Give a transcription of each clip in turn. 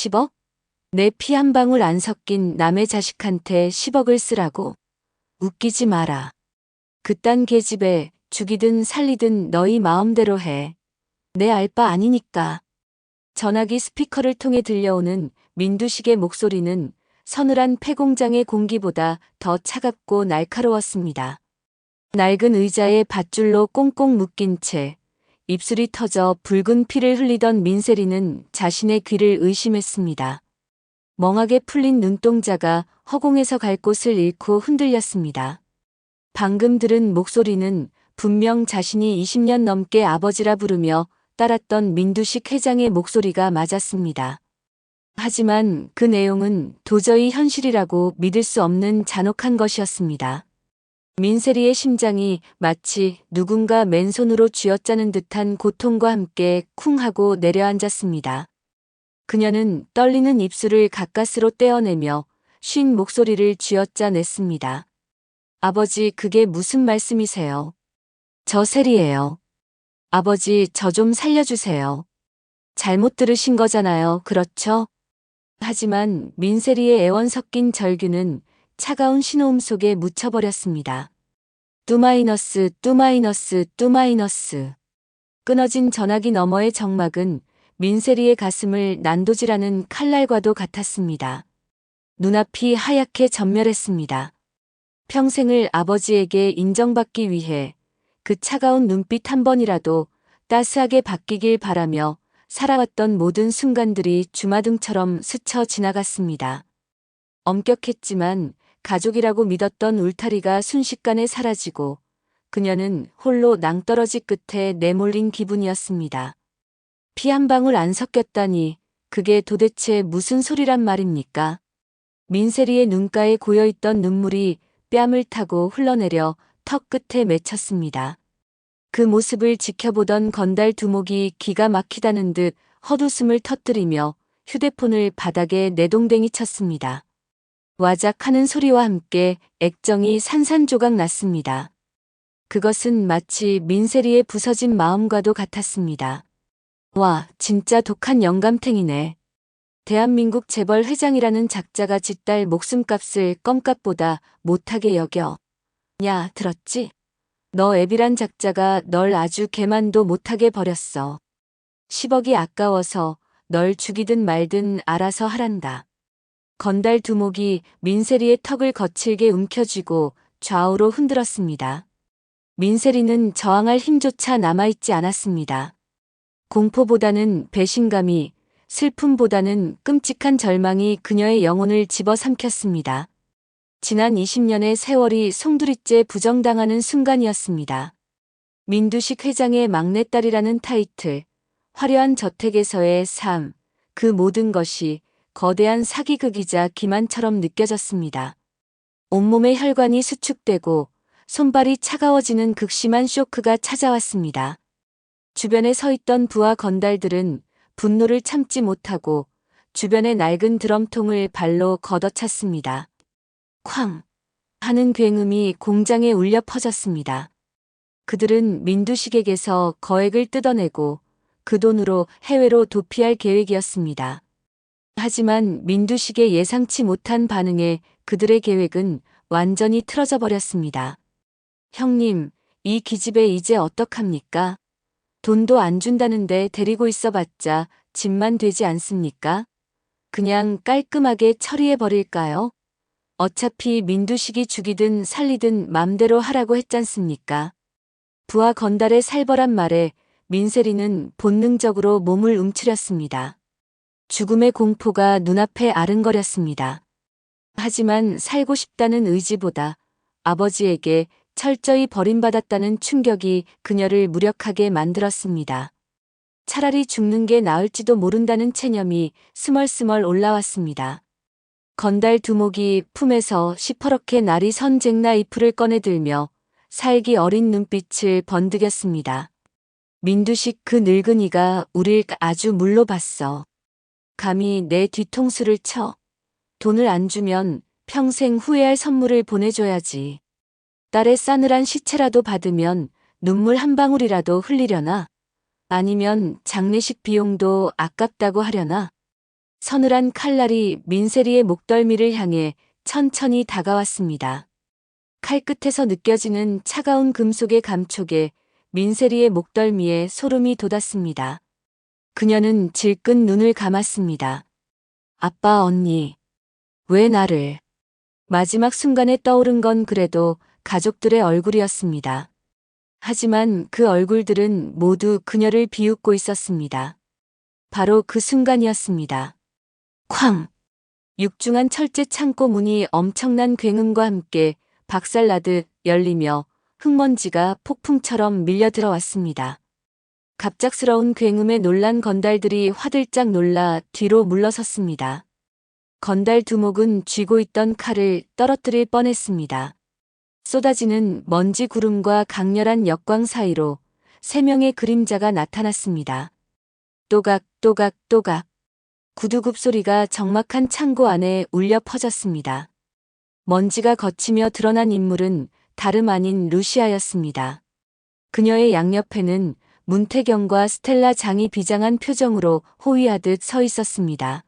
10억? 내 피 한 방울 안 섞인 남의 자식한테 10억을 쓰라고? 웃기지 마라. 그딴 계집애 죽이든 살리든 너희 마음대로 해. 내 알 바 아니니까. 전화기 스피커를 통해 들려오는 민두식의 목소리는 서늘한 폐공장의 공기보다 더 차갑고 날카로웠습니다. 낡은 의자에 밧줄로 꽁꽁 묶인 채 입술이 터져 붉은 피를 흘리던 민세리는 자신의 귀를 의심했습니다. 멍하게 풀린 눈동자가 허공에서 갈 곳을 잃고 흔들렸습니다. 방금 들은 목소리는 분명 자신이 20년 넘게 아버지라 부르며 따랐던 민두식 회장의 목소리가 맞았습니다. 하지만 그 내용은 도저히 현실이라고 믿을 수 없는 잔혹한 것이었습니다. 민세리의 심장이 마치 누군가 맨손으로 쥐어짜는 듯한 고통과 함께 쿵 하고 내려앉았습니다. 그녀는 떨리는 입술을 가까스로 떼어내며 쉰 목소리를 쥐어짜냈습니다. 아버지, 그게 무슨 말씀이세요? 저 세리예요. 아버지, 저 좀 살려주세요. 잘못 들으신 거잖아요, 그렇죠? 하지만 민세리의 애원 섞인 절규는 차가운 신호음 속에 묻혀버렸습니다. 뚜마이너스, 뚜마이너스, 뚜마이너스. 끊어진 전화기 너머의 정막은 민세리의 가슴을 난도질하는 칼날과도 같았습니다. 눈앞이 하얗게 전멸했습니다. 평생을 아버지에게 인정받기 위해 그 차가운 눈빛 한 번이라도 따스하게 바뀌길 바라며 살아왔던 모든 순간들이 주마등처럼 스쳐 지나갔습니다. 엄격했지만 가족이라고 믿었던 울타리가 순식간에 사라지고 그녀는 홀로 낭떠러지 끝에 내몰린 기분이었습니다. 피 한 방울 안 섞였다니 그게 도대체 무슨 소리란 말입니까? 민세리의 눈가에 고여있던 눈물이 뺨을 타고 흘러내려 턱 끝에 맺혔습니다. 그 모습을 지켜보던 건달 두목이 기가 막히다는 듯 헛웃음을 터뜨리며 휴대폰을 바닥에 내동댕이 쳤습니다. 와작 하는 소리와 함께 액정이 산산조각 났습니다. 그것은 마치 민세리의 부서진 마음과도 같았습니다. 와, 진짜 독한 영감탱이네. 대한민국 재벌 회장이라는 작자가 지딸 목숨값을 껌값보다 못하게 여겨. 야, 들었지? 너 애비란 작자가 널 아주 개만도 못하게 버렸어. 10억이 아까워서 널 죽이든 말든 알아서 하란다. 건달 두목이 민세리의 턱을 거칠게 움켜쥐고 좌우로 흔들었습니다. 민세리는 저항할 힘조차 남아있지 않았습니다. 공포보다는 배신감이, 슬픔보다는 끔찍한 절망이 그녀의 영혼을 집어삼켰습니다. 지난 20년의 세월이 송두리째 부정당하는 순간이었습니다. 민두식 회장의 막내딸이라는 타이틀, 화려한 저택에서의 삶, 그 모든 것이 거대한 사기극이자 기만처럼 느껴졌습니다. 온몸의 혈관이 수축되고 손발이 차가워지는 극심한 쇼크가 찾아왔습니다. 주변에 서 있던 부하 건달들은 분노를 참지 못하고 주변의 낡은 드럼통을 발로 걷어찼습니다. 쾅 하는 굉음이 공장에 울려 퍼졌습니다. 그들은 민두식에게서 거액을 뜯어내고 그 돈으로 해외로 도피할 계획이었습니다. 하지만 민두식의 예상치 못한 반응에 그들의 계획은 완전히 틀어져 버렸습니다. 형님, 이 기집애 이제 어떡합니까? 돈도 안 준다는데 데리고 있어봤자 집만 되지 않습니까? 그냥 깔끔하게 처리해 버릴까요? 어차피 민두식이 죽이든 살리든 맘대로 하라고 했잖습니까? 부하 건달의 살벌한 말에 민세리는 본능적으로 몸을 움츠렸습니다. 죽음의 공포가 눈앞에 아른거렸습니다. 하지만 살고 싶다는 의지보다 아버지에게 철저히 버림받았다는 충격이 그녀를 무력하게 만들었습니다. 차라리 죽는 게 나을지도 모른다는 체념이 스멀스멀 올라왔습니다. 건달 두목이 품에서 시퍼렇게 날이 선 잭나이프를 꺼내들며 살기 어린 눈빛을 번득였습니다. 민두식 그 늙은이가 우릴 아주 물로 봤어. 감히 내 뒤통수를 쳐. 돈을 안 주면 평생 후회할 선물을 보내줘야지. 딸의 싸늘한 시체라도 받으면 눈물 한 방울이라도 흘리려나? 아니면 장례식 비용도 아깝다고 하려나? 서늘한 칼날이 민세리의 목덜미를 향해 천천히 다가왔습니다. 칼끝에서 느껴지는 차가운 금속의 감촉에 민세리의 목덜미에 소름이 돋았습니다. 그녀는 질끈 눈을 감았습니다. 아빠, 언니, 왜 나를? 마지막 순간에 떠오른 건 그래도 가족들의 얼굴이었습니다. 하지만 그 얼굴들은 모두 그녀를 비웃고 있었습니다. 바로 그 순간이었습니다. 쾅! 육중한 철제 창고 문이 엄청난 굉음과 함께 박살나듯 열리며 흙먼지가 폭풍처럼 밀려 들어왔습니다. 갑작스러운 굉음에 놀란 건달들이 화들짝 놀라 뒤로 물러섰습니다. 건달 두목은 쥐고 있던 칼을 떨어뜨릴 뻔했습니다. 쏟아지는 먼지 구름과 강렬한 역광 사이로 3명의 그림자가 나타났습니다. 또각, 구두굽 소리가 적막한 창고 안에 울려 퍼졌습니다. 먼지가 걷히며 드러난 인물은 다름 아닌 루시아였습니다. 그녀의 양옆에는 문태경과 스텔라 장이 비장한 표정으로 호위하듯 서 있었습니다.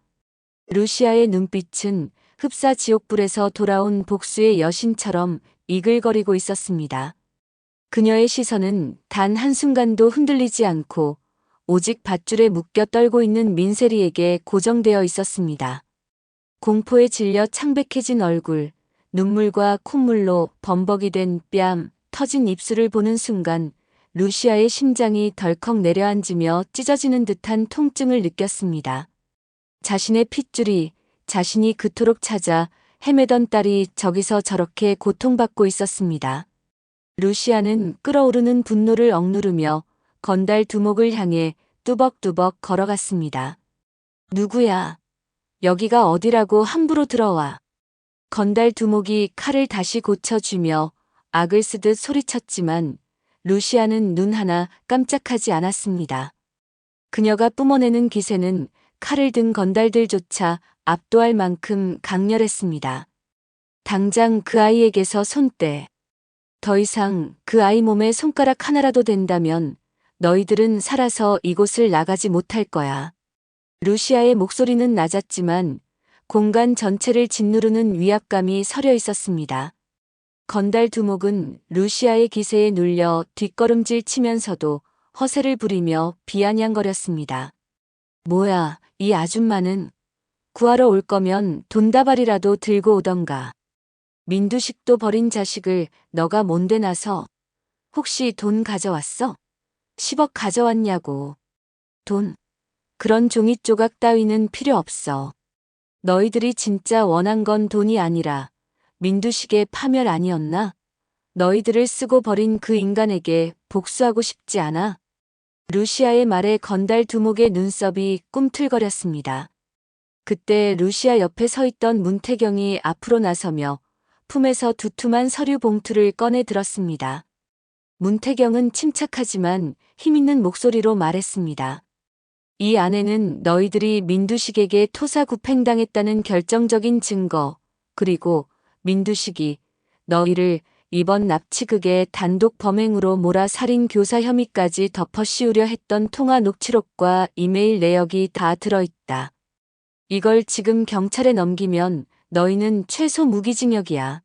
루시아의 눈빛은 흡사 지옥불에서 돌아온 복수의 여신처럼 이글거리고 있었습니다. 그녀의 시선은 단 한순간도 흔들리지 않고 오직 밧줄에 묶여 떨고 있는 민세리에게 고정되어 있었습니다. 공포에 질려 창백해진 얼굴, 눈물과 콧물로 범벅이 된 뺨, 터진 입술을 보는 순간 루시아의 심장이 덜컥 내려앉으며 찢어지는 듯한 통증을 느꼈습니다. 자신의 핏줄이 자신이 그토록 찾아 헤매던 딸이 저기서 저렇게 고통받고 있었습니다. 루시아는 끓어오르는 분노를 억누르며 건달 두목을 향해 뚜벅뚜벅 걸어갔습니다. 누구야? 여기가 어디라고 함부로 들어와. 건달 두목이 칼을 다시 고쳐주며 악을 쓰듯 소리쳤지만 루시아는 눈 하나 깜짝하지 않았습니다. 그녀가 뿜어내는 기세는 칼을 든 건달들조차 압도할 만큼 강렬했습니다. 당장 그 아이에게서 손 떼. 더 이상 그 아이 몸에 손가락 하나라도 댄다면 너희들은 살아서 이곳을 나가지 못할 거야. 루시아의 목소리는 낮았지만 공간 전체를 짓누르는 위압감이 서려 있었습니다. 건달 두목은 루시아의 기세에 눌려 뒷걸음질 치면서도 허세를 부리며 비아냥거렸습니다. 뭐야, 이 아줌마는 구하러 올 거면 돈다발이라도 들고 오던가. 민두식도 버린 자식을 너가 뭔데 나서. 혹시 돈 가져왔어? 10억 가져왔냐고. 돈. 그런 종이 조각 따위는 필요 없어. 너희들이 진짜 원한 건 돈이 아니라 민두식의 파멸 아니었나? 너희들을 쓰고 버린 그 인간에게 복수하고 싶지 않아? 루시아의 말에 건달 두목의 눈썹이 꿈틀거렸습니다. 그때 루시아 옆에 서 있던 문태경이 앞으로 나서며 품에서 두툼한 서류 봉투를 꺼내 들었습니다. 문태경은 침착하지만 힘있는 목소리로 말했습니다. 이 안에는 너희들이 민두식에게 토사구팽당했다는 결정적인 증거, 그리고 민두식이 너희를 이번 납치극의 단독 범행으로 몰아 살인 교사 혐의까지 덮어씌우려 했던 통화 녹취록과 이메일 내역이 다 들어있다. 이걸 지금 경찰에 넘기면 너희는 최소 무기징역이야.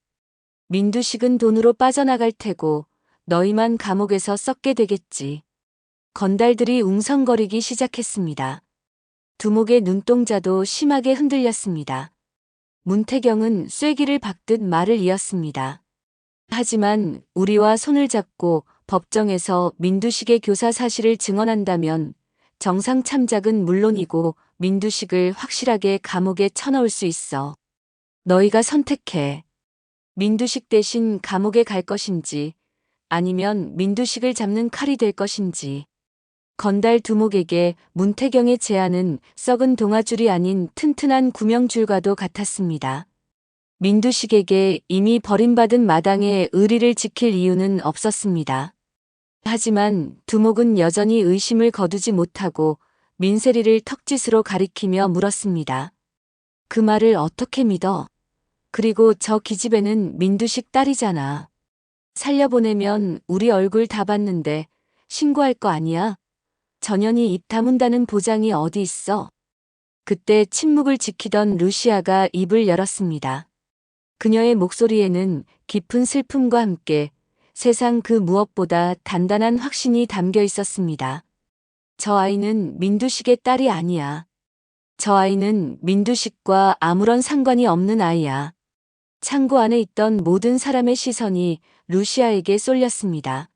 민두식은 돈으로 빠져나갈 테고 너희만 감옥에서 썩게 되겠지. 건달들이 웅성거리기 시작했습니다. 두목의 눈동자도 심하게 흔들렸습니다. 문태경은 쐐기를 박듯 말을 이었습니다. 하지만 우리와 손을 잡고 법정에서 민두식의 교사 사실을 증언한다면 정상 참작은 물론이고 민두식을 확실하게 감옥에 쳐넣을 수 있어. 너희가 선택해. 민두식 대신 감옥에 갈 것인지 아니면 민두식을 잡는 칼이 될 것인지. 건달 두목에게 문태경의 제안은 썩은 동아줄이 아닌 튼튼한 구명줄과도 같았습니다. 민두식에게 이미 버림받은 마당에 의리를 지킬 이유는 없었습니다. 하지만 두목은 여전히 의심을 거두지 못하고 민세리를 턱짓으로 가리키며 물었습니다. 그 말을 어떻게 믿어? 그리고 저 기집애는 민두식 딸이잖아. 살려보내면 우리 얼굴 다 봤는데 신고할 거 아니야? 전현이 입 다문다는 보장이 어디 있어? 그때 침묵을 지키던 루시아가 입을 열었습니다. 그녀의 목소리에는 깊은 슬픔과 함께 세상 그 무엇보다 단단한 확신이 담겨 있었습니다. 저 아이는 민두식의 딸이 아니야. 저 아이는 민두식과 아무런 상관이 없는 아이야. 창고 안에 있던 모든 사람의 시선이 루시아에게 쏠렸습니다.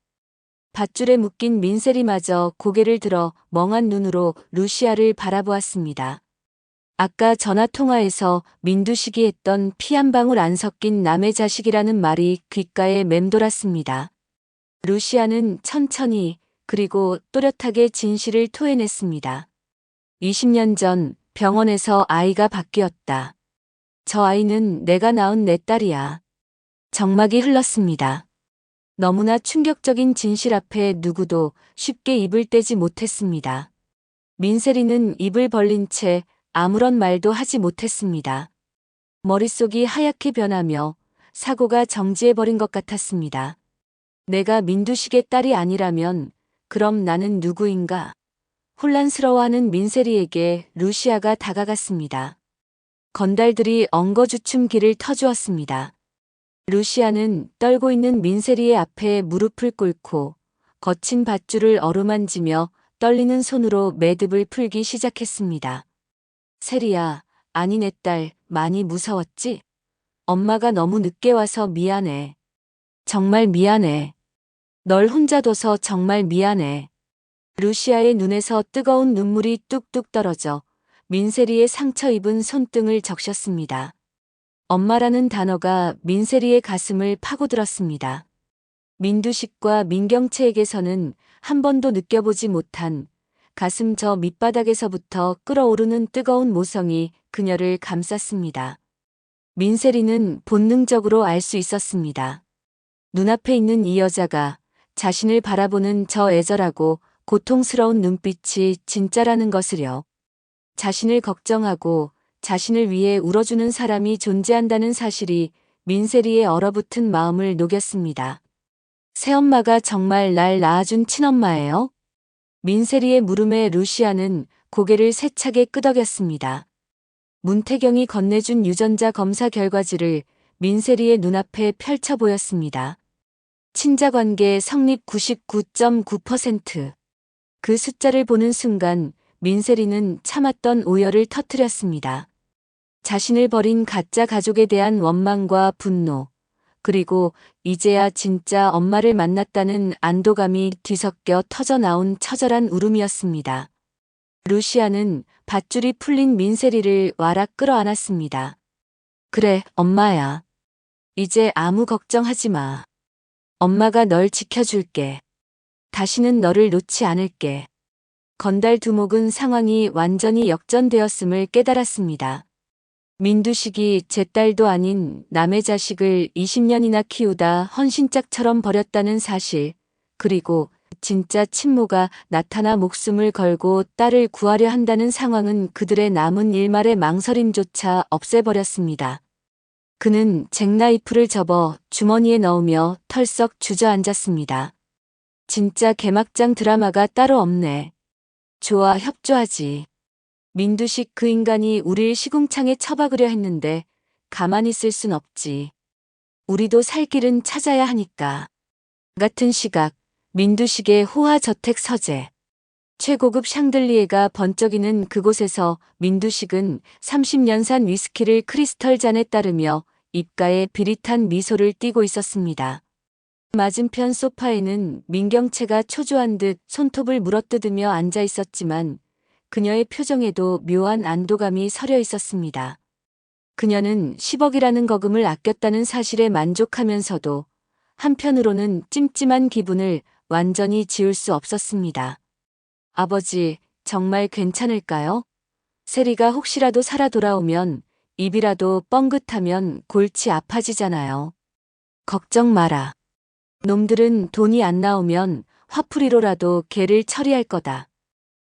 밧줄에 묶인 민세리마저 고개를 들어 멍한 눈으로 루시아를 바라보았습니다. 아까 전화통화에서 민두식이 했던 피 한 방울 안 섞인 남의 자식이라는 말이 귓가에 맴돌았습니다. 루시아는 천천히 그리고 또렷하게 진실을 토해냈습니다. 20년 전 병원에서 아이가 바뀌었다. 저 아이는 내가 낳은 내 딸이야. 정막이 흘렀습니다. 너무나 충격적인 진실 앞에 누구도 쉽게 입을 떼지 못했습니다. 민세리는 입을 벌린 채 아무런 말도 하지 못했습니다. 머릿속이 하얗게 변하며 사고가 정지해버린 것 같았습니다. 내가 민두식의 딸이 아니라면 그럼 나는 누구인가? 혼란스러워하는 민세리에게 루시아가 다가갔습니다. 건달들이 엉거주춤 길을 터주었습니다. 루시아는 떨고 있는 민세리의 앞에 무릎을 꿇고 거친 밧줄을 어루만지며 떨리는 손으로 매듭을 풀기 시작했습니다. 세리야, 아니 내 딸, 많이 무서웠지? 엄마가 너무 늦게 와서 미안해. 정말 미안해. 널 혼자 둬서 정말 미안해. 루시아의 눈에서 뜨거운 눈물이 뚝뚝 떨어져 민세리의 상처 입은 손등을 적셨습니다. 엄마라는 단어가 민세리의 가슴을 파고들었습니다. 민두식과 민경채에게서는 한 번도 느껴보지 못한 가슴 저 밑바닥에서부터 끓어오르는 뜨거운 모성이 그녀를 감쌌습니다. 민세리는 본능적으로 알 수 있었습니다. 눈앞에 있는 이 여자가 자신을 바라보는 저 애절하고 고통스러운 눈빛이 진짜라는 것을요. 자신을 걱정하고 자신을 위해 울어주는 사람이 존재한다는 사실이 민세리의 얼어붙은 마음을 녹였습니다. 새엄마가 정말 날 낳아준 친엄마예요? 민세리의 물음에 루시아는 고개를 세차게 끄덕였습니다. 문태경이 건네준 유전자 검사 결과지를 민세리의 눈앞에 펼쳐 보였습니다. 친자관계 성립 99.9%. 그 숫자를 보는 순간 민세리는 참았던 오열을 터뜨렸습니다. 자신을 버린 가짜 가족에 대한 원망과 분노, 그리고 이제야 진짜 엄마를 만났다는 안도감이 뒤섞여 터져나온 처절한 울음이었습니다. 루시아는 밧줄이 풀린 민세리를 와락 끌어안았습니다. 그래, 엄마야. 이제 아무 걱정하지 마. 엄마가 널 지켜줄게. 다시는 너를 놓지 않을게. 건달 두목은 상황이 완전히 역전되었음을 깨달았습니다. 민두식이 제 딸도 아닌 남의 자식을 20년이나 키우다 헌신짝처럼 버렸다는 사실, 그리고 진짜 친모가 나타나 목숨을 걸고 딸을 구하려 한다는 상황은 그들의 남은 일말의 망설임조차 없애버렸습니다. 그는 잭나이프를 접어 주머니에 넣으며 털썩 주저앉았습니다. 진짜 개막장 드라마가 따로 없네. 좋아, 협조하지. 민두식 그 인간이 우릴 시궁창에 처박으려 했는데 가만히 있을 순 없지. 우리도 살 길은 찾아야 하니까. 같은 시각, 민두식의 호화저택 서재. 최고급 샹들리에가 번쩍이는 그곳에서 민두식은 30년산 위스키를 크리스털 잔에 따르며 입가에 비릿한 미소를 띠고 있었습니다. 맞은편 소파에는 민경채가 초조한 듯 손톱을 물어뜯으며 앉아 있었지만 그녀의 표정에도 묘한 안도감이 서려 있었습니다. 그녀는 10억이라는 거금을 아꼈다는 사실에 만족하면서도 한편으로는 찜찜한 기분을 완전히 지울 수 없었습니다. 아버지, 정말 괜찮을까요? 세리가 혹시라도 살아 돌아오면 입이라도 뻥긋하면 골치 아파지잖아요. 걱정 마라. 놈들은 돈이 안 나오면 화풀이로라도 걔를 처리할 거다.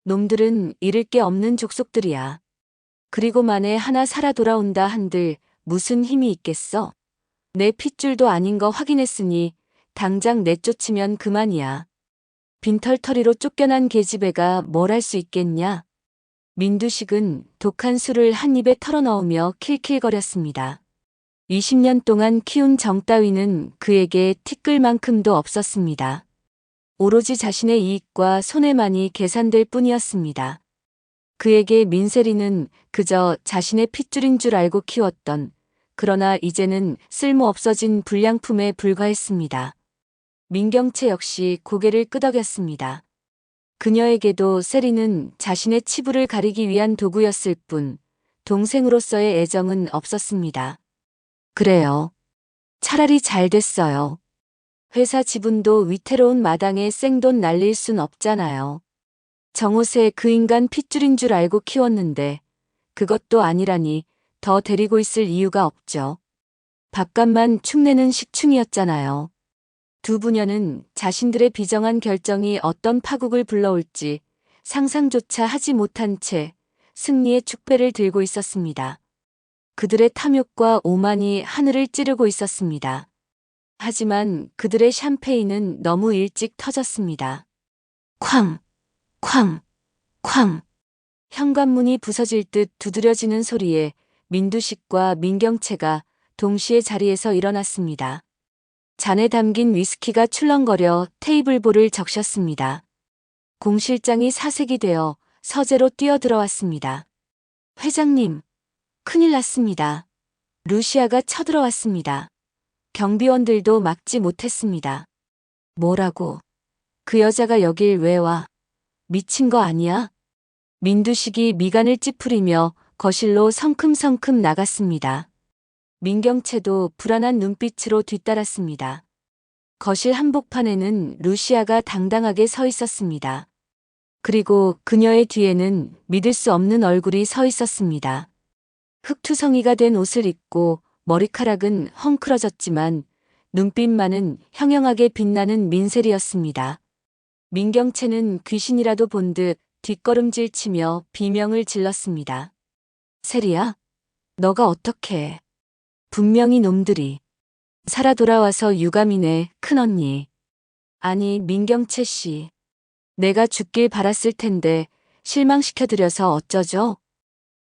놈들은 잃을 게 없는 족속들이야. 그리고 만에 하나 살아 돌아온다 한들 무슨 힘이 있겠어? 내 핏줄도 아닌 거 확인했으니 당장 내쫓으면 그만이야. 빈털터리로 쫓겨난 계집애가 뭘 할 수 있겠냐? 민두식은 독한 술을 한 입에 털어넣으며 킬킬거렸습니다. 20년 동안 키운 정 따위는 그에게 티끌만큼도 없었습니다. 오로지 자신의 이익과 손해만이 계산될 뿐이었습니다. 그에게 민세리는 그저 자신의 핏줄인 줄 알고 키웠던, 그러나 이제는 쓸모없어진 불량품에 불과했습니다. 민경채 역시 고개를 끄덕였습니다. 그녀에게도 세리는 자신의 치부를 가리기 위한 도구였을 뿐 동생으로서의 애정은 없었습니다. 그래요. 차라리 잘 됐어요. 회사 지분도 위태로운 마당에 생돈 날릴 순 없잖아요. 정옷에 그 인간 핏줄인 줄 알고 키웠는데 그것도 아니라니 더 데리고 있을 이유가 없죠. 밥값만 축내는 식충이었잖아요. 두 부녀는 자신들의 비정한 결정이 어떤 파국을 불러올지 상상조차 하지 못한 채 승리의 축배를 들고 있었습니다. 그들의 탐욕과 오만이 하늘을 찌르고 있었습니다. 하지만 그들의 샴페인은 너무 일찍 터졌습니다. 쾅! 쾅! 쾅! 현관문이 부서질 듯 두드려지는 소리에 민두식과 민경채가 동시에 자리에서 일어났습니다. 잔에 담긴 위스키가 출렁거려 테이블볼을 적셨습니다. 공 실장이 사색이 되어 서재로 뛰어들어왔습니다. 회장님, 큰일 났습니다. 루시아가 쳐들어왔습니다. 경비원들도 막지 못했습니다. 뭐라고? 그 여자가 여길 왜 와? 미친 거 아니야? 민두식이 미간을 찌푸리며 거실로 성큼성큼 나갔습니다. 민경채도 불안한 눈빛으로 뒤따랐습니다. 거실 한복판에는 루시아가 당당하게 서 있었습니다. 그리고 그녀의 뒤에는 믿을 수 없는 얼굴이 서 있었습니다. 흑투성이가 된 옷을 입고 머리카락은 헝클어졌지만 눈빛만은 형형하게 빛나는 민셀이었습니다. 민경채는 귀신이라도 본 듯 뒷걸음질 치며 비명을 질렀습니다. 세리야, 너가 어떻게... 분명히 놈들이. 살아 돌아와서 유감이네, 큰언니. 아니, 민경채 씨. 내가 죽길 바랐을 텐데 실망시켜드려서 어쩌죠?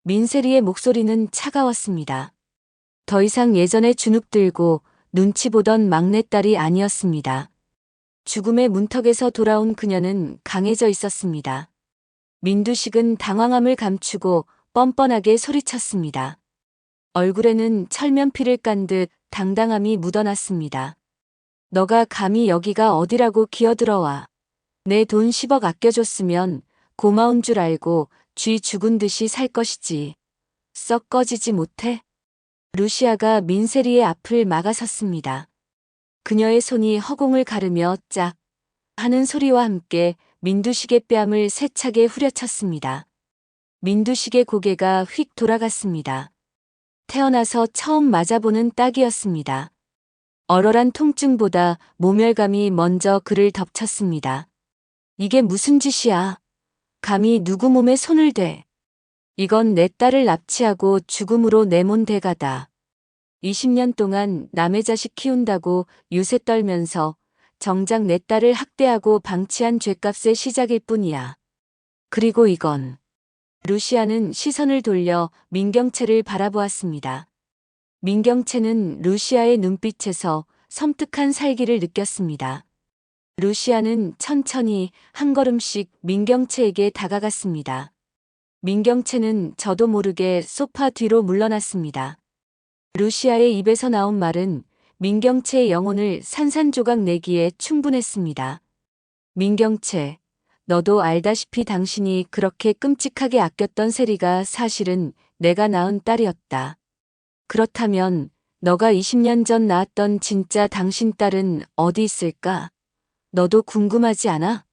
민세리의 목소리는 차가웠습니다. 더 이상 예전에 주눅 들고 눈치 보던 막내딸이 아니었습니다. 죽음의 문턱에서 돌아온 그녀는 강해져 있었습니다. 민두식은 당황함을 감추고 뻔뻔하게 소리쳤습니다. 얼굴에는 철면피를 깐 듯 당당함이 묻어났습니다. 너가 감히 여기가 어디라고 기어들어와. 내 돈 10억 아껴줬으면 고마운 줄 알고 쥐 죽은 듯이 살 것이지. 썩 꺼지지 못해? 루시아가 민세리의 앞을 막아섰습니다. 그녀의 손이 허공을 가르며 짝 하는 소리와 함께 민두식의 뺨을 세차게 후려쳤습니다. 민두식의 고개가 휙 돌아갔습니다. 태어나서 처음 맞아보는 딱이었습니다. 얼얼한 통증보다 모멸감이 먼저 그를 덮쳤습니다. 이게 무슨 짓이야? 감히 누구 몸에 손을 대. 이건 내 딸을 납치하고 죽음으로 내몬 대가다. 20년 동안 남의 자식 키운다고 유세 떨면서 정작 내 딸을 학대하고 방치한 죗값의 시작일 뿐이야. 그리고 이건... 루시아는 시선을 돌려 민경채를 바라보았습니다. 민경채는 루시아의 눈빛에서 섬뜩한 살기를 느꼈습니다. 루시아는 천천히 한 걸음씩 민경채에게 다가갔습니다. 민경채는 저도 모르게 소파 뒤로 물러났습니다. 루시아의 입에서 나온 말은 민경채의 영혼을 산산조각 내기에 충분했습니다. 민경채, 너도 알다시피 당신이 그렇게 끔찍하게 아꼈던 세리가 사실은 내가 낳은 딸이었다. 그렇다면 너가 20년 전 낳았던 진짜 당신 딸은 어디 있을까? 너도 궁금하지 않아?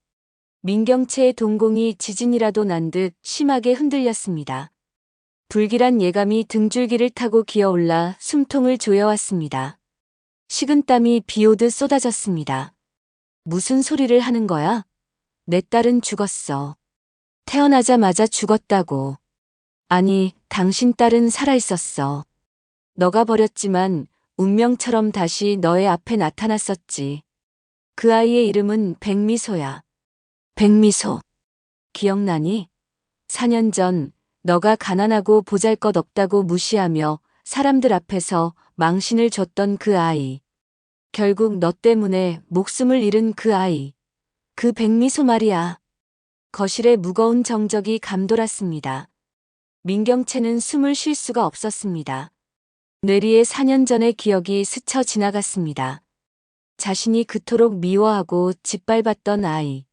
민경채의 동공이 지진이라도 난 듯 심하게 흔들렸습니다. 불길한 예감이 등줄기를 타고 기어올라 숨통을 조여왔습니다. 식은땀이 비오듯 쏟아졌습니다. 무슨 소리를 하는 거야? 내 딸은 죽었어. 태어나자마자 죽었다고. 아니, 당신 딸은 살아있었어. 너가 버렸지만 운명처럼 다시 너의 앞에 나타났었지. 그 아이의 이름은 백미소야. 백미소. 기억나니? 4년 전 너가 가난하고 보잘것없다고 무시하며 사람들 앞에서 망신을 줬던 그 아이. 결국 너 때문에 목숨을 잃은 그 아이. 그 백미소 말이야. 거실에 무거운 정적이 감돌았습니다. 민경채는 숨을 쉴 수가 없었습니다. 뇌리에 4년 전의 기억이 스쳐 지나갔습니다. 자신이 그토록 미워하고 짓밟았던 아이.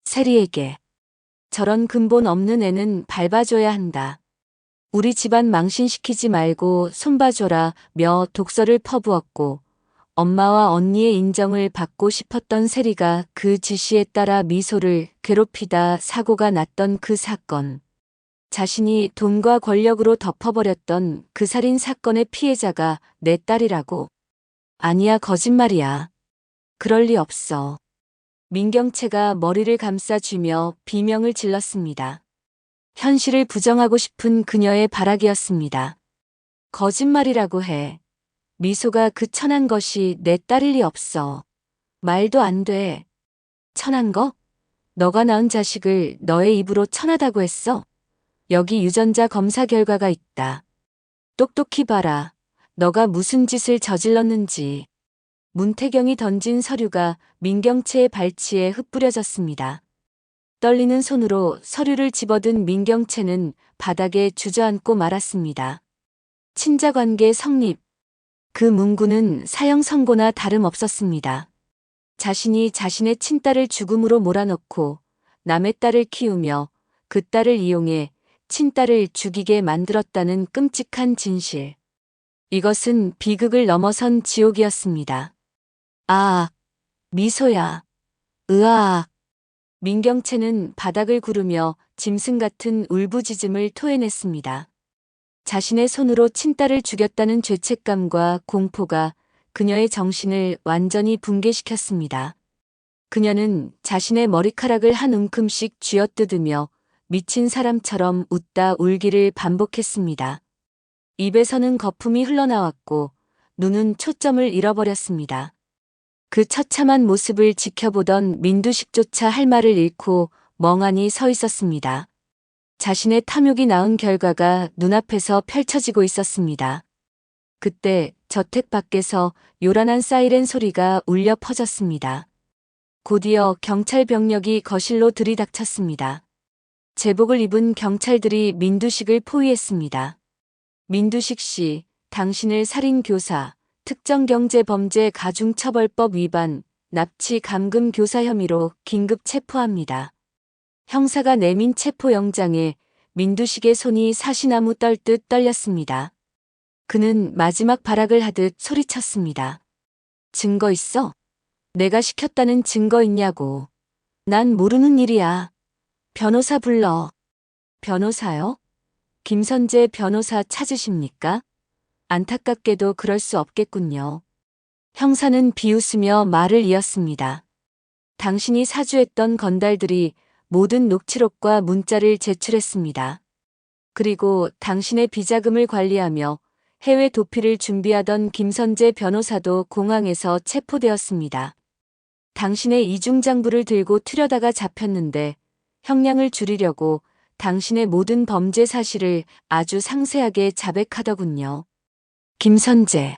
세리에게. 저런 근본 없는 애는 밟아줘야 한다. 우리 집안 망신시키지 말고 손봐줘라 며 독서를 퍼부었고 엄마와 언니의 인정을 받고 싶었던 세리가 그 지시에 따라 미소를 괴롭히다 사고가 났던 그 사건. 자신이 돈과 권력으로 덮어버렸던 그 살인 사건의 피해자가 내 딸이라고. 아니야, 거짓말이야. 그럴 리 없어. 민경채가 머리를 감싸쥐며 비명을 질렀습니다. 현실을 부정하고 싶은 그녀의 발악이었습니다. 거짓말이라고 해. 미소가 그 천한 것이 내 딸일 리 없어. 말도 안 돼. 천한 거? 너가 낳은 자식을 너의 입으로 천하다고 했어? 여기 유전자 검사 결과가 있다. 똑똑히 봐라. 너가 무슨 짓을 저질렀는지. 문태경이 던진 서류가 민경채의 발치에 흩뿌려졌습니다. 떨리는 손으로 서류를 집어든 민경채는 바닥에 주저앉고 말았습니다. 친자관계 성립. 그 문구는 사형 선고나 다름없었습니다. 자신이 자신의 친딸을 죽음으로 몰아넣고 남의 딸을 키우며 그 딸을 이용해 친딸을 죽이게 만들었다는 끔찍한 진실. 이것은 비극을 넘어선 지옥이었습니다. 아, 미소야. 으아. 민경채는 바닥을 구르며 짐승 같은 울부짖음을 토해냈습니다. 자신의 손으로 친딸을 죽였다는 죄책감과 공포가 그녀의 정신을 완전히 붕괴시켰습니다. 그녀는 자신의 머리카락을 한 움큼씩 쥐어뜯으며 미친 사람처럼 웃다 울기를 반복했습니다. 입에서는 거품이 흘러나왔고 눈은 초점을 잃어버렸습니다. 그 처참한 모습을 지켜보던 민두식조차 할 말을 잃고 멍하니 서 있었습니다. 자신의 탐욕이 낳은 결과가 눈앞에서 펼쳐지고 있었습니다. 그때 저택 밖에서 요란한 사이렌 소리가 울려 퍼졌습니다. 곧이어 경찰 병력이 거실로 들이닥쳤습니다. 제복을 입은 경찰들이 민두식을 포위했습니다. 민두식 씨, 당신을 살인교사, 특정경제범죄 가중처벌법 위반, 납치 감금 교사 혐의로 긴급 체포합니다. 형사가 내민 체포영장에 민두식의 손이 사시나무 떨듯 떨렸습니다. 그는 마지막 발악을 하듯 소리쳤습니다. 증거 있어? 내가 시켰다는 증거 있냐고. 난 모르는 일이야. 변호사 불러. 변호사요? 김선재 변호사 찾으십니까? 안타깝게도 그럴 수 없겠군요. 형사는 비웃으며 말을 이었습니다. 당신이 사주했던 건달들이 모든 녹취록과 문자를 제출했습니다. 그리고 당신의 비자금을 관리하며 해외 도피를 준비하던 김선재 변호사도 공항에서 체포되었습니다. 당신의 이중장부를 들고 튀려다가 잡혔는데 형량을 줄이려고 당신의 모든 범죄 사실을 아주 상세하게 자백하더군요. 김선재.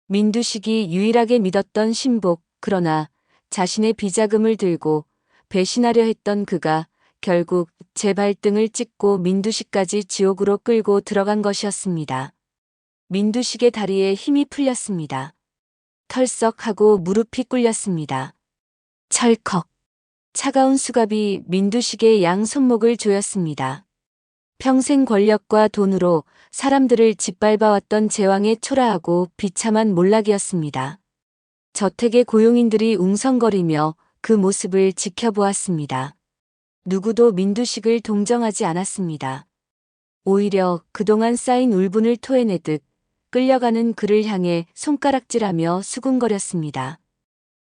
민두식이 유일하게 믿었던 신복, 그러나 자신의 비자금을 들고 배신하려 했던 그가 결국 제 발등을 찍고 민두식까지 지옥으로 끌고 들어간 것이었습니다. 민두식의 다리에 힘이 풀렸습니다. 털썩하고 무릎이 꿇렸습니다. 철컥. 차가운 수갑이 민두식의 양 손목을 조였습니다. 평생 권력과 돈으로 사람들을 짓밟아왔던 제왕의 초라하고 비참한 몰락이었습니다. 저택의 고용인들이 웅성거리며 그 모습을 지켜보았습니다. 누구도 민두식을 동정하지 않았습니다. 오히려 그동안 쌓인 울분을 토해내듯 끌려가는 그를 향해 손가락질하며 수군거렸습니다.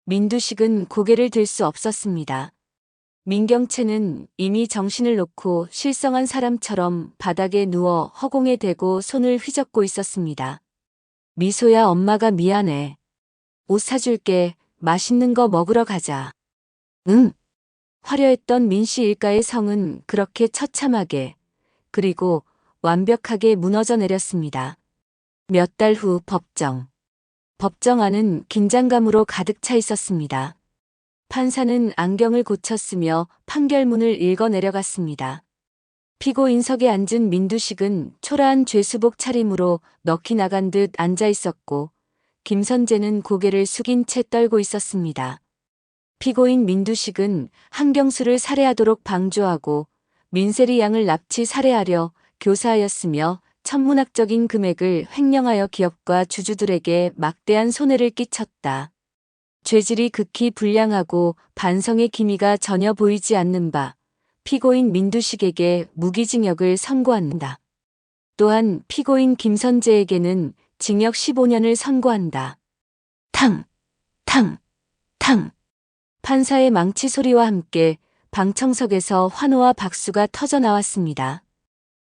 민두식은 고개를 들 수 없었습니다. 민경채는 이미 정신을 놓고 실성한 사람처럼 바닥에 누워 허공에 대고 손을 휘젓고 있었습니다. 미소야, 엄마가 미안해. 옷 사줄게. 맛있는 거 먹으러 가자. 응. 화려했던 민씨 일가의 성은 그렇게 처참하게 그리고 완벽하게 무너져 내렸습니다. 몇 달 후 법정. 법정 안은 긴장감으로 가득 차 있었습니다. 판사는 안경을 고쳤으며 판결문을 읽어 내려갔습니다. 피고인석에 앉은 민두식은 초라한 죄수복 차림으로 넋이 나간 듯 앉아 있었고, 김선재는 고개를 숙인 채 떨고 있었습니다. 피고인 민두식은 한경수를 살해하도록 방조하고 민세리 양을 납치 살해하려 교사하였으며 천문학적인 금액을 횡령하여 기업과 주주들에게 막대한 손해를 끼쳤다. 죄질이 극히 불량하고 반성의 기미가 전혀 보이지 않는 바 피고인 민두식에게 무기징역을 선고한다. 또한 피고인 김선재에게는 징역 15년을 선고한다. 탕! 탕! 탕! 판사의 망치 소리와 함께 방청석에서 환호와 박수가 터져 나왔습니다.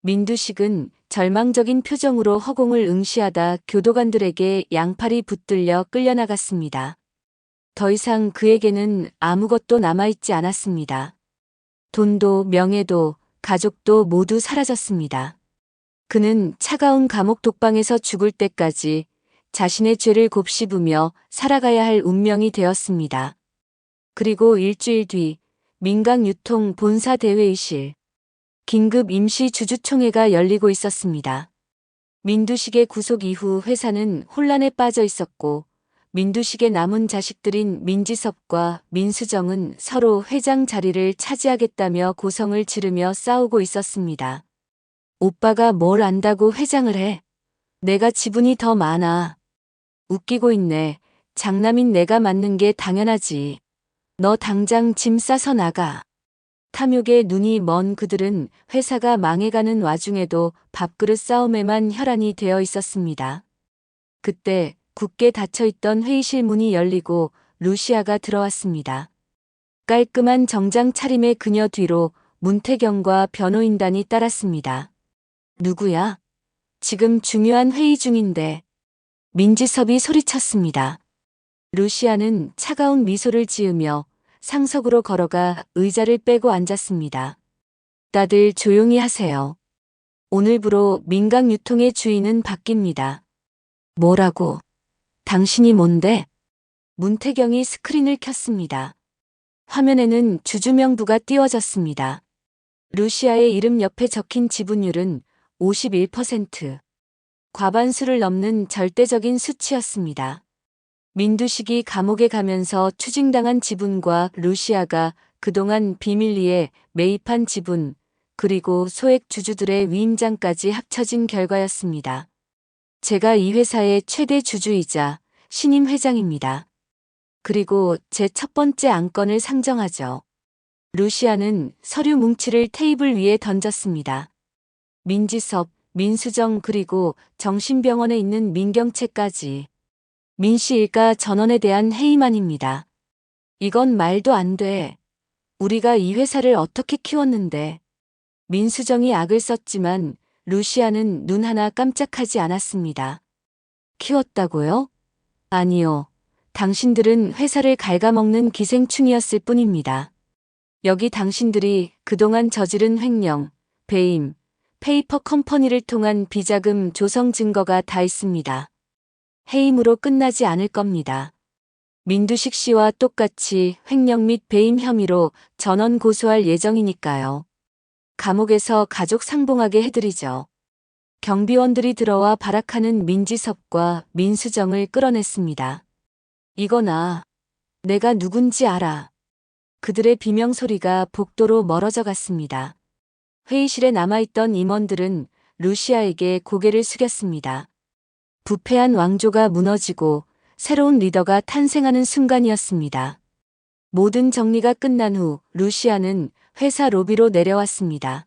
민두식은 절망적인 표정으로 허공을 응시하다 교도관들에게 양팔이 붙들려 끌려나갔습니다. 더 이상 그에게는 아무것도 남아있지 않았습니다. 돈도 명예도 가족도 모두 사라졌습니다. 그는 차가운 감옥 독방에서 죽을 때까지 자신의 죄를 곱씹으며 살아가야 할 운명이 되었습니다. 그리고 일주일 뒤 민강유통 본사 대회의실 긴급 임시 주주총회가 열리고 있었습니다. 민두식의 구속 이후 회사는 혼란에 빠져 있었고 민두식의 남은 자식들인 민지섭과 민수정은 서로 회장 자리를 차지하겠다며 고성을 지르며 싸우고 있었습니다. 오빠가 뭘 안다고 회장을 해? 내가 지분이 더 많아. 웃기고 있네. 장남인 내가 맡는 게 당연하지. 너 당장 짐 싸서 나가. 탐욕에 눈이 먼 그들은 회사가 망해가는 와중에도 밥그릇 싸움에만 혈안이 되어 있었습니다. 그때 굳게 닫혀있던 회의실 문이 열리고 루시아가 들어왔습니다. 깔끔한 정장 차림의 그녀 뒤로 문태경과 변호인단이 따랐습니다. 누구야? 지금 중요한 회의 중인데. 민지섭이 소리쳤습니다. 루시아는 차가운 미소를 지으며 상석으로 걸어가 의자를 빼고 앉았습니다. 다들 조용히 하세요. 오늘부로 민강유통의 주인은 바뀝니다. 뭐라고? 당신이 뭔데? 문태경이 스크린을 켰습니다. 화면에는 주주명부가 띄워졌습니다. 루시아의 이름 옆에 적힌 지분율은 51%. 과반수를 넘는 절대적인 수치였습니다. 민두식이 감옥에 가면서 추징당한 지분과 루시아가 그동안 비밀리에 매입한 지분, 그리고 소액 주주들의 위임장까지 합쳐진 결과였습니다. 제가 이 회사의 최대 주주이자 신임 회장입니다. 그리고 제 첫 번째 안건을 상정하죠. 루시아는 서류 뭉치를 테이블 위에 던졌습니다. 민지섭, 민수정 그리고 정신병원에 있는 민경채까지. 민씨 일가 전원에 대한 해임안입니다. 이건 말도 안 돼. 우리가 이 회사를 어떻게 키웠는데. 민수정이 악을 썼지만 루시아는 눈 하나 깜짝하지 않았습니다. 키웠다고요? 아니요. 당신들은 회사를 갉아먹는 기생충이었을 뿐입니다. 여기 당신들이 그동안 저지른 횡령, 배임, 페이퍼 컴퍼니를 통한 비자금 조성 증거가 다 있습니다. 해임으로 끝나지 않을 겁니다. 민두식 씨와 똑같이 횡령 및 배임 혐의로 전원 고소할 예정이니까요. 감옥에서 가족 상봉하게 해드리죠. 경비원들이 들어와 발악하는 민지섭과 민수정을 끌어냈습니다. 이거나 내가 누군지 알아. 그들의 비명소리가 복도로 멀어져 갔습니다. 회의실에 남아있던 임원들은 루시아에게 고개를 숙였습니다. 부패한 왕조가 무너지고 새로운 리더가 탄생하는 순간이었습니다. 모든 정리가 끝난 후 루시아는 회사 로비로 내려왔습니다.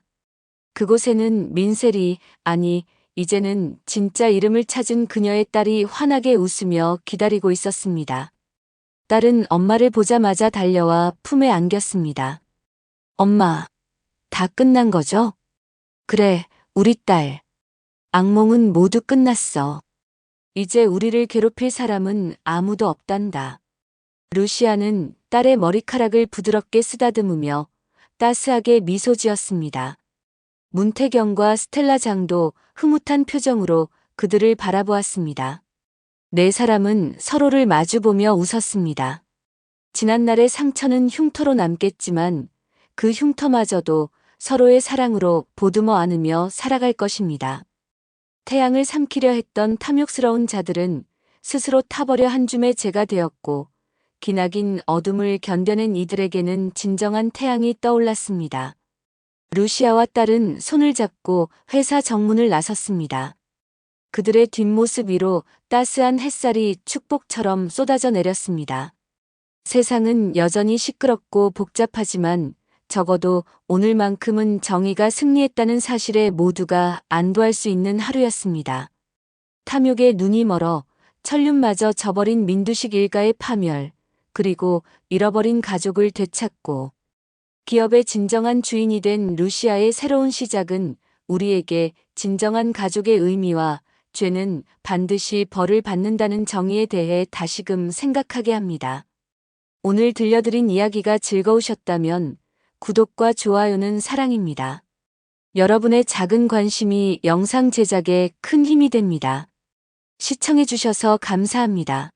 그곳에는 민세리, 아니 이제는 진짜 이름을 찾은 그녀의 딸이 환하게 웃으며 기다리고 있었습니다. 딸은 엄마를 보자마자 달려와 품에 안겼습니다. 엄마, 다 끝난 거죠? 그래, 우리 딸. 악몽은 모두 끝났어. 이제 우리를 괴롭힐 사람은 아무도 없단다. 루시아는 딸의 머리카락을 부드럽게 쓰다듬으며 따스하게 미소 지었습니다. 문태경과 스텔라 장도 흐뭇한 표정으로 그들을 바라보았습니다. 네 사람은 서로를 마주보며 웃었습니다. 지난날의 상처는 흉터로 남겠지만 그 흉터마저도 서로의 사랑으로 보듬어 안으며 살아갈 것입니다. 태양을 삼키려 했던 탐욕스러운 자들은 스스로 타버려 한 줌의 재가 되었고 기나긴 어둠을 견뎌낸 이들에게는 진정한 태양이 떠올랐습니다. 루시아와 딸은 손을 잡고 회사 정문을 나섰습니다. 그들의 뒷모습 위로 따스한 햇살이 축복처럼 쏟아져 내렸습니다. 세상은 여전히 시끄럽고 복잡하지만 적어도 오늘만큼은 정의가 승리했다는 사실에 모두가 안도할 수 있는 하루였습니다. 탐욕에 눈이 멀어 천륜마저 저버린 민두식 일가의 파멸, 그리고 잃어버린 가족을 되찾고 기업의 진정한 주인이 된 루시아의 새로운 시작은 우리에게 진정한 가족의 의미와 죄는 반드시 벌을 받는다는 정의에 대해 다시금 생각하게 합니다. 오늘 들려드린 이야기가 즐거우셨다면 구독과 좋아요는 사랑입니다. 여러분의 작은 관심이 영상 제작에 큰 힘이 됩니다. 시청해주셔서 감사합니다.